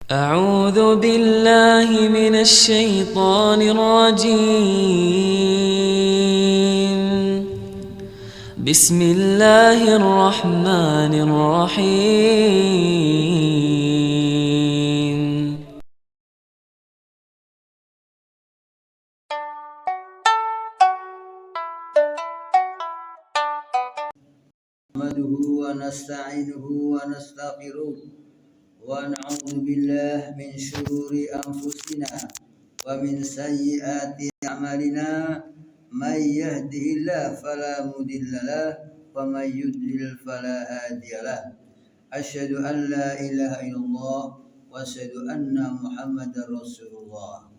أعوذ بالله من الشيطان الرجيم. بسم الله الرحمن الرحيم. نحمده ونستعينه ونستغفره ونعوذ بالله من شرور أنفسنا ومن سيئات أعمالنا. من يهده الله فلا مضل له ومن يضلل فلا هادي له. أشهد أن لا إله إلا الله وأشهد أن محمدا رسول الله.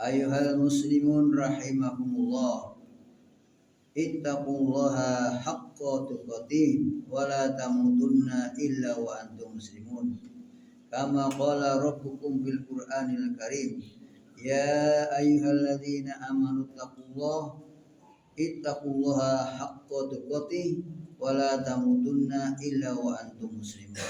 أيها المسلمون رحمكم الله، ittaqullaha haqqa tuqatih wa la tamutunna illa wa antum muslimun. Kama qala rabbukum bil Qur'anil Karim, ya ayyuhalladzina amanu ittaqullaha haqqa tuqatih wa la tamutunna illa wa antum muslimun.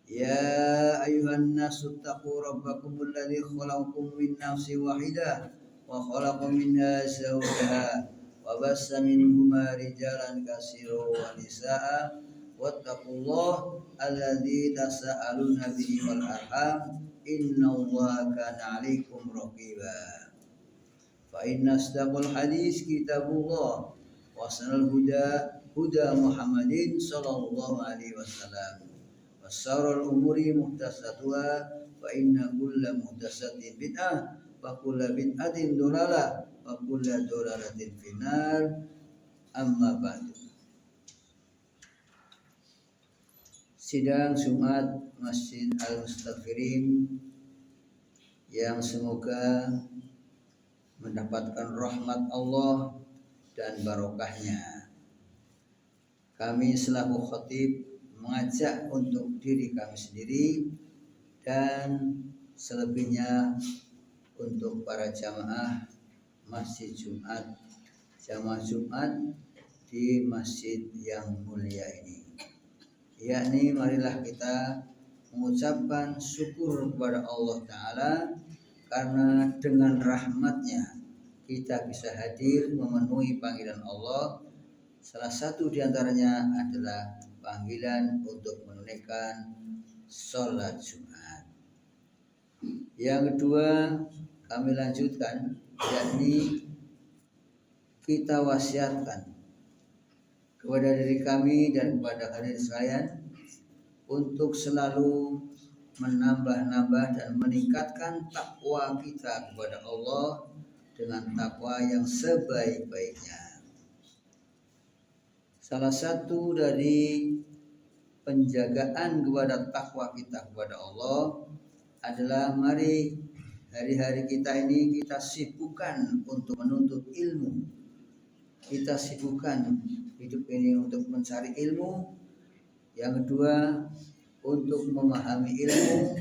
Ya ayyuhan nasu taqu rabbakumul ladzi khalaqakum min nafsin wahidah wa khalaqa minha zawjaha wa bassa minhuma rijalan katsiran wa nisaa wattaqullaha alladzi tasaaluna bihi wal arham innallaha kana 'alaikum raqiba. Fa inna asdaqal hadis kitabullah wa sanal huda Muhammadin sallallahu alaihi wasallam. Wasarul umuri muhtasatuha fa inna kulla muhtasatin bid'ah wa kulla bid'atin dolalah wa kulla dolalatin finnar. Amma ba'du. Sidang Jumat Masjid Al-Mustaghfirin yang semoga mendapatkan rahmat Allah dan barokahnya. Kami selaku khatib mengajak untuk diri kami sendiri dan selebihnya untuk para jamaah Masjid Jumat, jamaah Jumat di masjid yang mulia ini. Yakni marilah kita mengucapkan syukur kepada Allah Ta'ala karena dengan rahmatnya kita bisa hadir memenuhi panggilan Allah. Salah satu diantaranya adalah panggilan untuk menunaikan sholat Jumat. Yang kedua kami lanjutkan, yakni kita wasiatkan kepada diri kami dan kepada hadirin sekalian untuk selalu menambah-nambah dan meningkatkan takwa kita kepada Allah dengan takwa yang sebaik-baiknya. Salah satu dari penjagaan kepada takwa kita kepada Allah adalah mari hari-hari kita ini kita sibukkan untuk menuntut ilmu. Kita sibukkan hidup ini untuk mencari ilmu. Yang kedua, untuk memahami ilmu,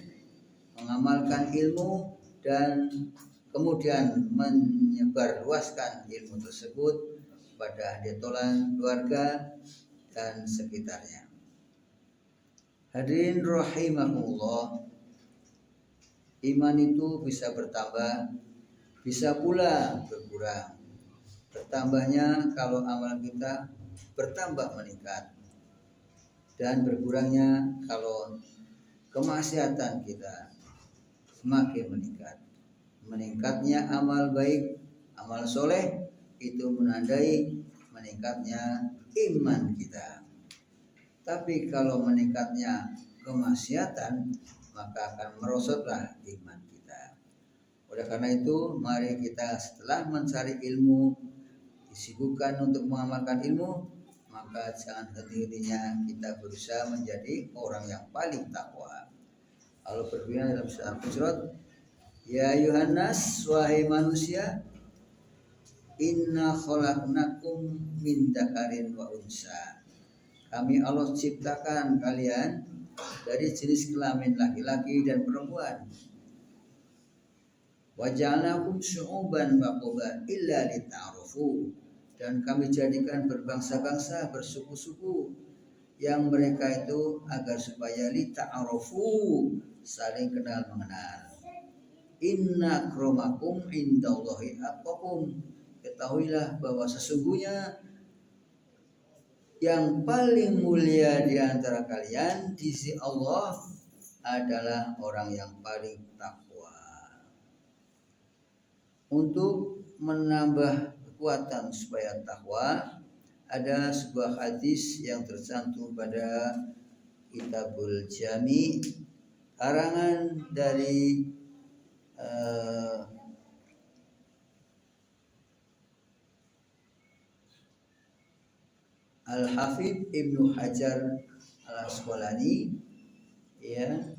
mengamalkan ilmu, dan kemudian menyebarluaskan ilmu tersebut pada detolan keluarga dan sekitarnya. Hadirin rahimakumullah, iman itu bisa bertambah, bisa pula berkurang. Bertambahnya kalau amalan kita bertambah meningkat, dan berkurangnya kalau kemaksiatan kita semakin meningkat. Meningkatnya amal baik, amal soleh itu menandai meningkatnya iman kita. Tapi kalau meningkatnya kemaksiatan, maka akan merosotlah iman kita. Oleh karena itu, mari kita setelah mencari ilmu, disibukkan untuk mengamalkan ilmu, maka jangan henti-hentinya kita berusaha menjadi orang yang paling takwa. Allah berfirman dalam surah Al-Hujurat, ya Yohanes, wahai manusia, inna khalaqnakum min dzakarin wa unsa. Kami Allah ciptakan kalian dari jenis kelamin laki-laki dan perempuan. Wa ja'alnakum syu'uban wa qabaila lita'arufu. Dan kami jadikan berbangsa-bangsa, bersuku-suku yang mereka itu agar supaya lita'arufu, saling kenal mengenal. Inna akramakum indallahi atqakum, ketahuilah bahwa sesungguhnya yang paling mulia di antara kalian di sisi Allah adalah orang yang paling takwa. Untuk menambah kekuatan supaya takwa, ada sebuah hadis yang tercantum pada Kitabul Jami karangan dari Al-Hafidh Ibnu Hajar Al-Asqalani, ya.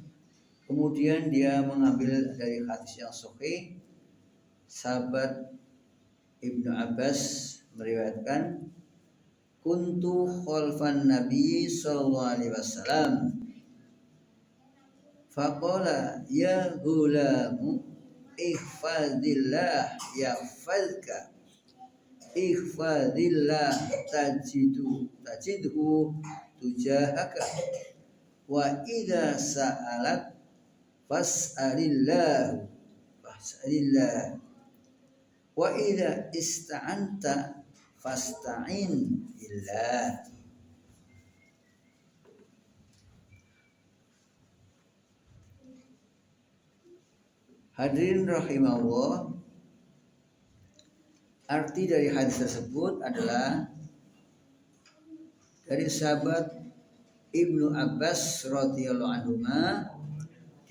Kemudian dia mengambil dari hadis yang sahih, sahabat Ibnu Abbas meriwayatkan, kuntu khalfan Nabi sallallahu alaihi wasallam faqala ya gulamu ihfazillah yahfazka ihfazillah tajidhu tujahaka wa idza sa'alak fas'alillah wa idza ista'anta fasta'in billah. Hadirin rahimahullah, arti dari hadis tersebut adalah dari sahabat Ibnu Abbas radhiyallahu anhu,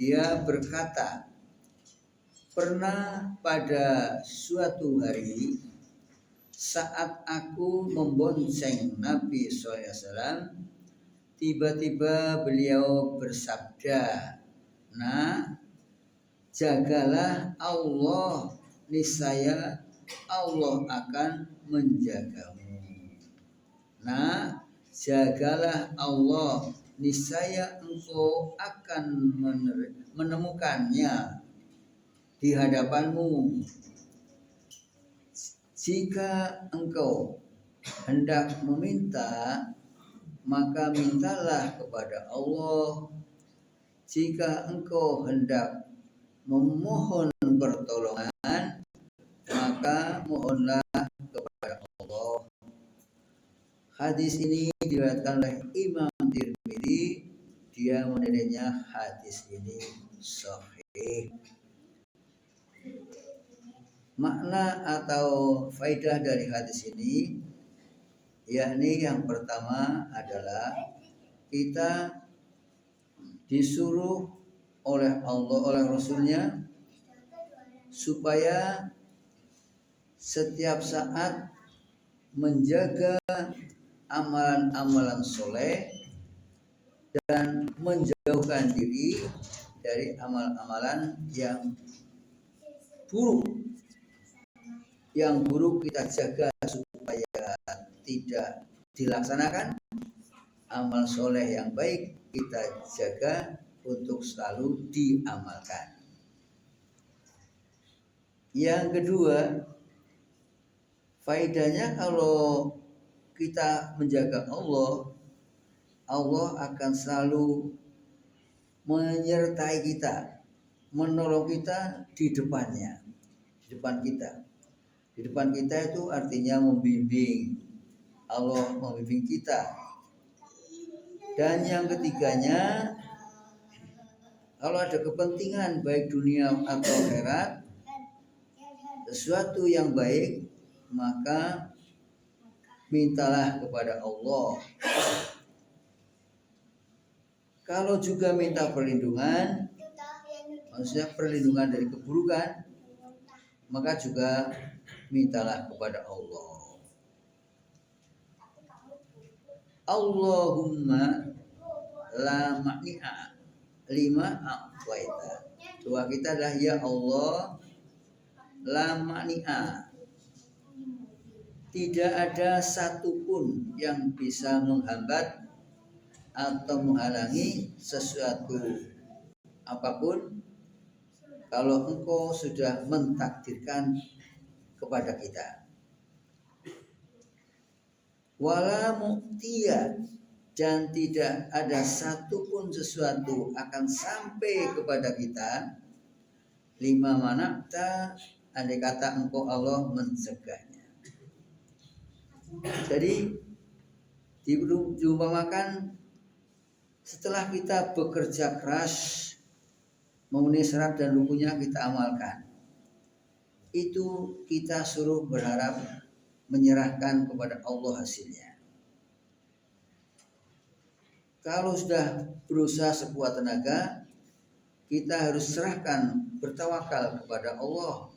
dia berkata, pernah pada suatu hari saat aku membonceng Nabi SAW, tiba-tiba beliau bersabda, nah, jagalah Allah, niscaya Allah akan menjagamu. Nah, jagalah Allah, niscaya engkau akan menemukannya di hadapanmu. Jika engkau hendak meminta, maka mintalah kepada Allah. Jika engkau hendak memohon pertolongan, maka mohonlah kepada Allah. Hadis ini diriwayatkan oleh Imam Tirmidzi, dia menilainya hadis ini sahih. Makna atau faidah dari hadis ini, yakni yang pertama adalah kita disuruh oleh Allah, oleh Rasulnya, supaya setiap saat menjaga amalan-amalan soleh dan menjauhkan diri dari amalan-amalan yang buruk. Yang buruk kita jaga supaya tidak dilaksanakan. Amal soleh yang baik kita jaga untuk selalu diamalkan. Yang kedua, faedahnya kalau kita menjaga Allah, Allah akan selalu menyertai kita, menolong kita di depannya, di depan kita. Di depan kita itu artinya membimbing. Allah membimbing kita. Dan yang ketiganya, kalau ada kepentingan baik dunia atau akhirat, sesuatu yang baik, maka mintalah kepada Allah. Kalau juga minta perlindungan, maksudnya perlindungan dari keburukan, maka juga mintalah kepada Allah. Allahumma la ma'ni'a lima a'waita. Doa kita adalah ya Allah, la ma'ni'a, tidak ada satupun yang bisa menghambat atau menghalangi sesuatu apapun kalau engkau sudah mentakdirkan kepada kita. Wala mu'tiya dan tidak ada satupun sesuatu akan sampai kepada kita lima manakta andai kata engkau Allah mencegahnya. Jadi diumpamakan setelah kita bekerja keras memenuhi syarat dan rukunnya kita amalkan, itu kita suruh berharap menyerahkan kepada Allah hasilnya. Kalau sudah berusaha sekuat tenaga, kita harus serahkan, bertawakal kepada Allah.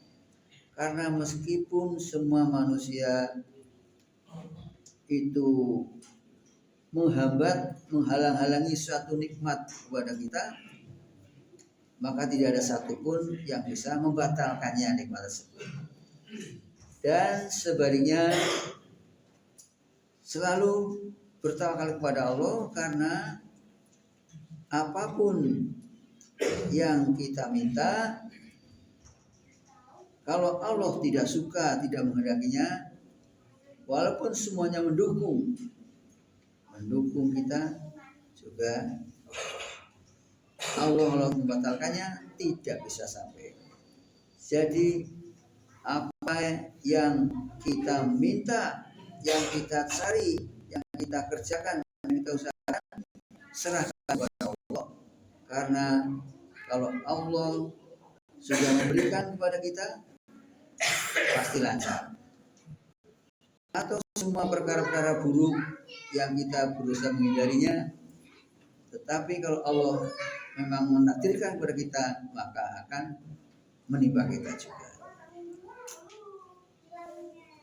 Karena meskipun semua manusia itu menghalang-halangi suatu nikmat kepada kita, maka tidak ada satupun yang bisa membatalkannya nikmat tersebut. Dan sebaliknya selalu bertawakal kepada Allah, karena apapun yang kita minta, kalau Allah tidak suka, tidak menghendakinya, walaupun semuanya mendukung kita, juga Allah membatalkannya, tidak bisa sampai. Jadi apa yang kita minta, yang kita cari, yang kita kerjakan, yang kita usahakan, serahkan kepada Allah. Karena kalau Allah sudah memberikan kepada kita, pasti lancar. Atau semua perkara-perkara buruk yang kita berusaha menghindarinya, tetapi kalau Allah memang menakdirkan kepada kita, maka akan menimpa kita juga.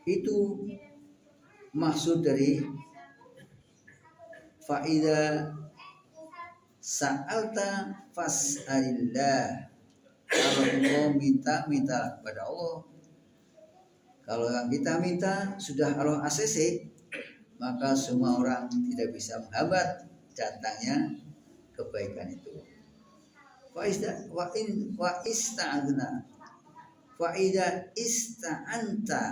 Itu maksud dari faida sa'alta fas'alillah. Kalau engkau minta kepada Allah. Kalau yang kita minta sudah Allah ACC, maka semua orang tidak bisa menghambat datangnya kebaikan itu. Faida ista'anta,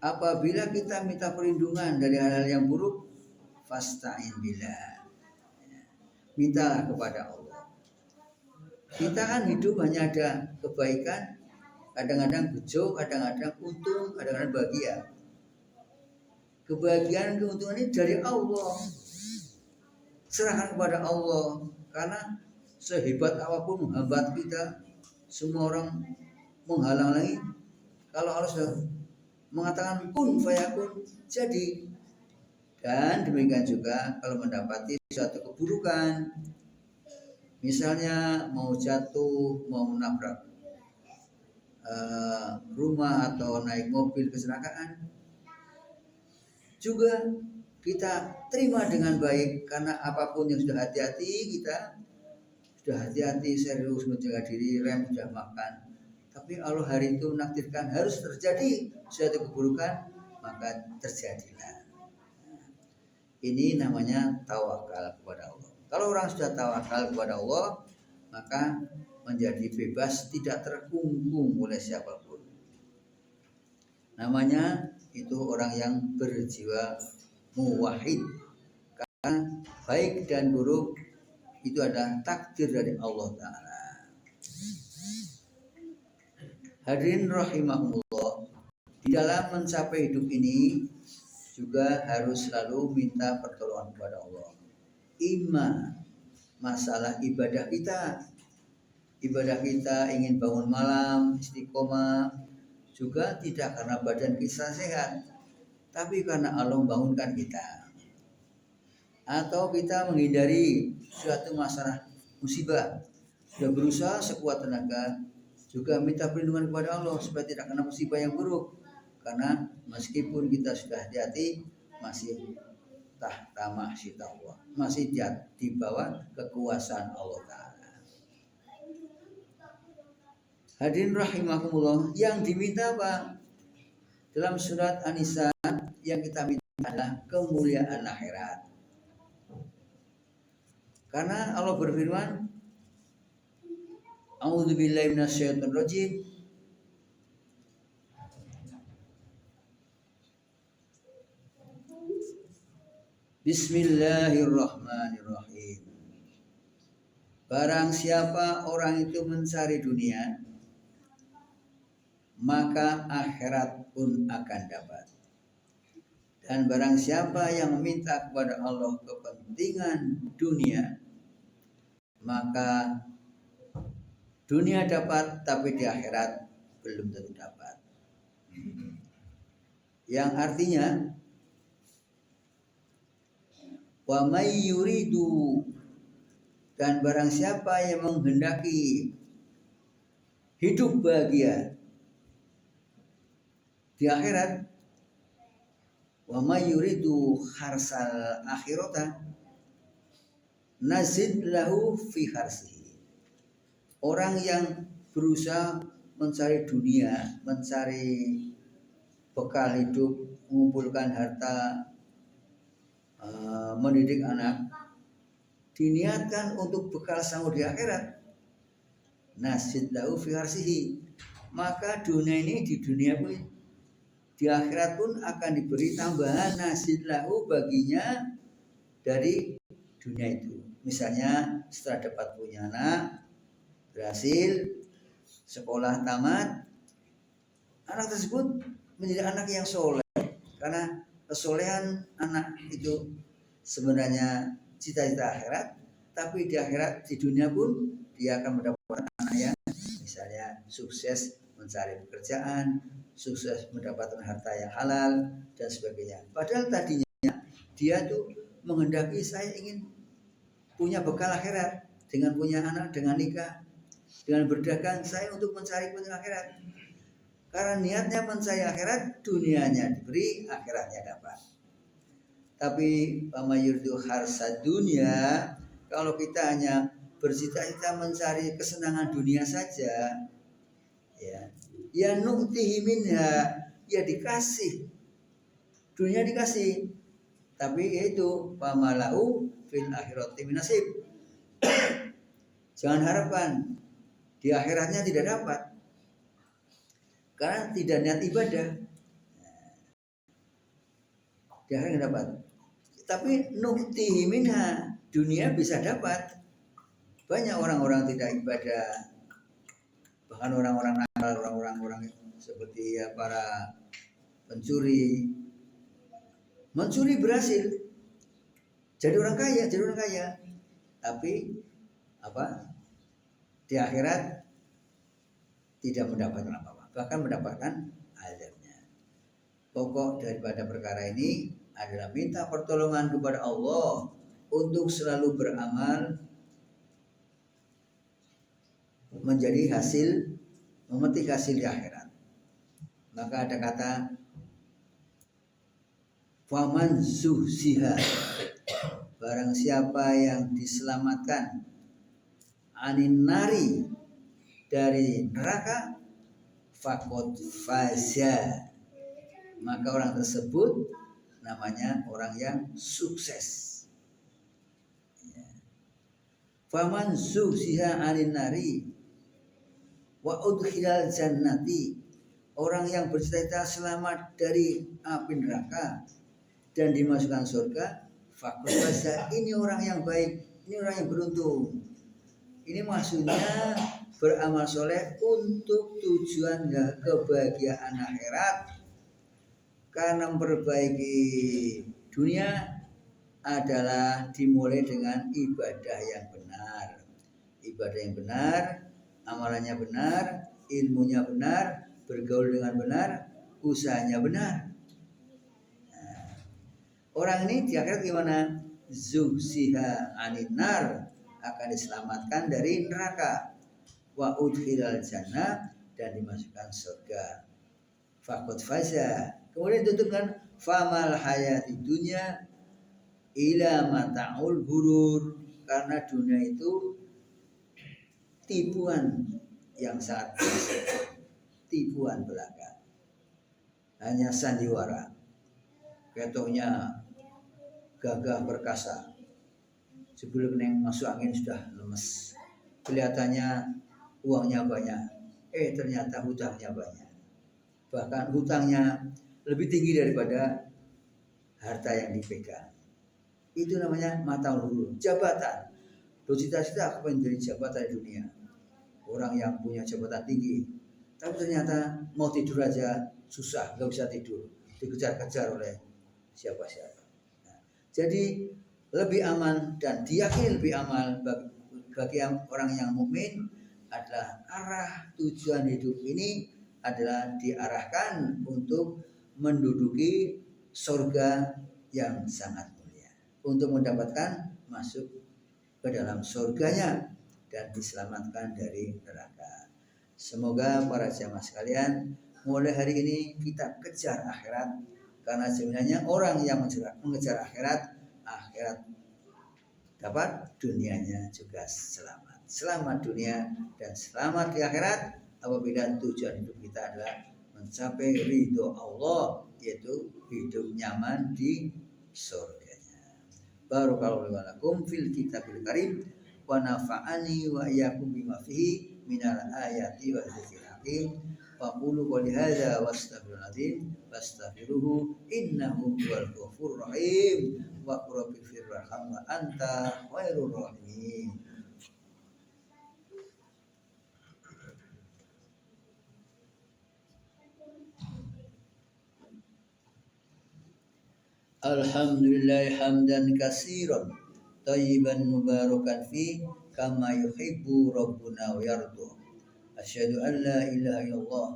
apabila kita minta perlindungan dari hal-hal yang buruk, fasta'in billah, mintalah kepada Allah. Kita kan hidup hanya ada kebaikan, kadang-kadang bejo, kadang-kadang untung, kadang-kadang bahagia. Kebahagiaan, keuntungan ini dari Allah. Serahkan kepada Allah, karena sehebat apapun menghambat kita, semua orang menghalang-halangi, kalau Allah sudah mengatakan kun fayakun, jadi. Dan demikian juga kalau mendapati suatu keburukan, misalnya mau jatuh, mau menabrak rumah atau naik mobil kecelakaan, juga kita terima dengan baik, karena apapun yang sudah hati-hati, kita sudah hati-hati serius menjaga diri, rem sudah makan, tapi Allah hari itu menakdirkan harus terjadi suatu keburukan, maka terjadilah. Ini namanya tawakal kepada Allah. Kalau orang sudah tawakal kepada Allah, maka menjadi bebas, tidak terkungkung oleh siapapun. Namanya itu orang yang berjiwa muwahhid. Karena baik dan buruk itu adalah takdir dari Allah Ta'ala. Hadirin rahimahullah, di dalam mencapai hidup ini juga harus selalu minta pertolongan kepada Allah. Masalah ibadah kita ingin bangun malam istiqomah, juga tidak karena badan kita sehat, tapi karena Allah membangunkan kita. Atau kita menghindari suatu masalah musibah, sudah berusaha sekuat tenaga, juga minta perlindungan kepada Allah supaya tidak kena musibah yang buruk. Karena meskipun kita sudah hati-hati, masih tahta mahsyid Allah, masih di bawah kekuasaan Allah Ta'ala. Hadirin rahimakumullah, yang diminta apa? Dalam surat An-Nisa yang kita minta adalah kemuliaan akhirat. Karena Allah berfirman, A'udzubillahi minasyaitonirrajim, Bismillahirrahmanirrahim. Barang siapa orang itu mencari dunia, maka akhirat pun akan dapat. Dan barang siapa yang meminta kepada Allah kepentingan dunia, maka dunia dapat, tapi di akhirat belum tentu dapat. Yang artinya, wa may yuridu, dan barang siapa yang menghendaki hidup bahagia di akhirat, wa may yuridu harsal akhirata nazid lahu fi harsihi. Orang yang berusaha mencari dunia, mencari bekal hidup, mengumpulkan harta, mendidik anak, diniatkan untuk bekal sanggup di akhirat, nazid lahu fi harsihi, maka dunia ini di dunia pun, di akhirat pun akan diberi tambahan nazid lahu baginya dari dunia itu. Misalnya setelah dapat punya anak, berhasil sekolah tamat, anak tersebut menjadi anak yang soleh, karena kesolehan anak itu sebenarnya cita-cita akhirat, tapi di akhirat, di dunia pun dia akan mendapatkan anak yang misalnya sukses mencari pekerjaan, sukses mendapatkan harta yang halal dan sebagainya. Padahal tadinya dia tuh menghendaki, saya ingin punya bekal akhirat dengan punya anak, dengan nikah, dengan berdagang, saya untuk mencari kepentingan akhirat. Karena niatnya mencari akhirat, dunianya diberi, akhiratnya dapat. Tapi pamayurdu harsa dunia, kalau kita hanya bercita-cita mencari kesenangan dunia saja, ya nu'tihi minha, ya dikasih, dunia dikasih, tapi yaitu pamalau fil akhirati minasib. Jangan harapan di akhiratnya tidak dapat, karena tidak niat ibadah. Di akhirat dapat, tapi nu'tihi minha, dunia bisa dapat. Banyak orang-orang tidak ibadah, bahkan orang-orang nakal, orang-orang seperti ya para pencuri, mencuri berhasil jadi orang kaya, tapi apa, di akhirat tidak mendapatkan apa-apa, bahkan mendapatkan azabnya. Pokok daripada perkara ini adalah minta pertolongan kepada Allah untuk selalu beramal menjadi hasil, memetik hasil di akhirat. Maka ada kata faman zuhziha, barang siapa yang diselamatkan, anin nari, dari neraka, faqad faza, maka orang tersebut namanya orang yang sukses. Faman zuhziha anin nari wa udkhilal jannati, orang yang bercita-cita selamat dari api neraka dan dimasukkan surga, faqad faza, ini orang yang baik, ini orang yang beruntung. Ini maksudnya beramal soleh untuk tujuan kebahagiaan akhirat, karena memperbaiki dunia adalah dimulai dengan ibadah yang benar. Ibadah yang benar, amalannya benar, ilmunya benar, bergaul dengan benar, usahanya benar. Nah, orang ini di akhirat gimana? Zuhziha anin nar, akan diselamatkan dari neraka, wa udkhilal jannah, dan dimasukkan surga, faqad faza. Kemudian ditutup dengan famal hayati dunya ila mata'ul hurur, karena dunia itu tipuan yang sangat besar, tipuan belaka, hanya sandiwara, ketoknya gagah perkasa, sebelum neng masuk angin sudah lemes, kelihatannya uangnya banyak, ternyata hutangnya banyak, bahkan hutangnya lebih tinggi daripada harta yang dipegang. Itu namanya mata luhur, jabatan. Lo cita-cita aku pengen jadi jabatan di dunia. Orang yang punya jabatan tinggi, tapi ternyata mau tidur aja susah, nggak bisa tidur, dikejar-kejar oleh siapa-siapa. Nah, jadi lebih aman dan diyakini lebih aman bagi orang yang mukmin adalah arah tujuan hidup ini adalah diarahkan untuk menduduki surga yang sangat mulia, untuk mendapatkan masuk ke dalam surganya dan diselamatkan dari neraka. Semoga para jamaah sekalian mulai hari ini kita kejar akhirat, karena sebenarnya orang yang mengejar akhirat, akhirat dapat, dunianya juga selamat. Selamat dunia dan selamat di akhirat apabila tujuan hidup kita adalah mencapai ridho Allah, yaitu hidup nyaman di surganya. Barakallahu lakum fil kitabil karim wa nafa'ani wa iyyakum bima fihi minal ayati wa dzikril hakim. Wa qulu qouli hadza wastaghfirul azim wastaghfiruhu innahu huwal ghafurur rahim wa rabbil firham wa anta khairur rahimin. Alhamdulillah hamdan katsiran thayyiban mubarakan fi kama yuhibbu rabbuna wa yarda. Asyhadu an la ilaha illallah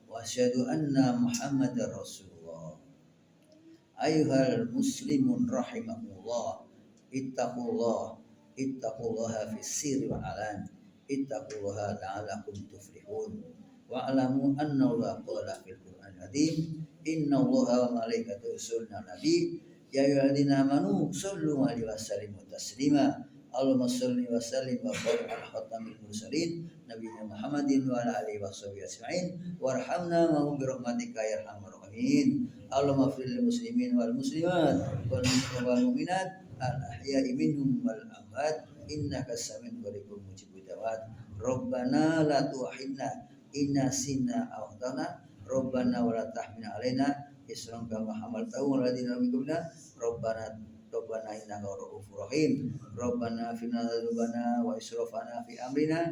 wa asyhadu anna Muhammadar Rasulullah. Ayuhal muslimun rahimakumullah, ittaqullaha fis sirri wal alan, ittaqullaha la'allakum tuflihun. Wa'lamu anna Allah qala fil Qur'an al-azim, innallaha wa malaikatahu yusholluna 'alan nabi, ya ayyuhalladzina amanu shallu 'alaihi wa sallimu taslima. Allahumma shalli wa sallim wa barik ala khatamil mursalin nabiyina Muhammadin wa ala alihi washabihi ajma'in warhamna ma hum bi rahmatika ya arhamar rahimin. Allahumma fil muslimin wal muslimat wal mu'minat al ahya'i minhum wal amwat innaka samiun qaribun mujibud da'wat. Rabbana la tu'akhidna inna sinna aw akhtana Rabbana wa la tahmil alaina isran kama hamaltahu ala ladina min qablina Rabbana innaka ra'ufur rahim. Rabbana finna dzunubana wa israfana fi amrina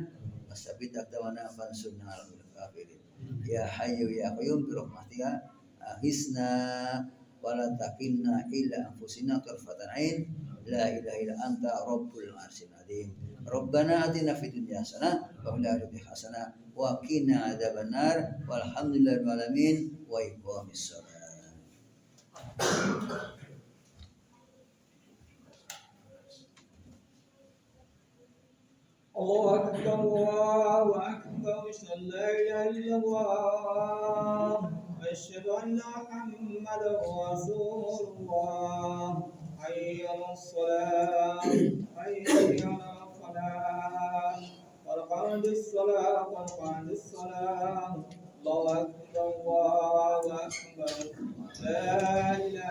wasabbit aqdamana fansurna 'alal kafirin. Ya hayyu ya qayyum bi rahmatika ahisna wa la takilna ila anfusina tarfatan ain. La ilaha illa anta rabbul arsyil azim. Rabbana atina fid dunya hasanah wa fil akhirati hasanah wa qina adzabannar. Walhamdulillahi rabbil alamin wa iqamis shalah. الله أكبر الله أكبر أشهد أن لا إله إلا الله أشهد أن محمدا رسول الله حي على الصلاة حي على الفلاح قد قامت الصلاة قد قامت الصلاة الله أكبر الله أكبر لا إله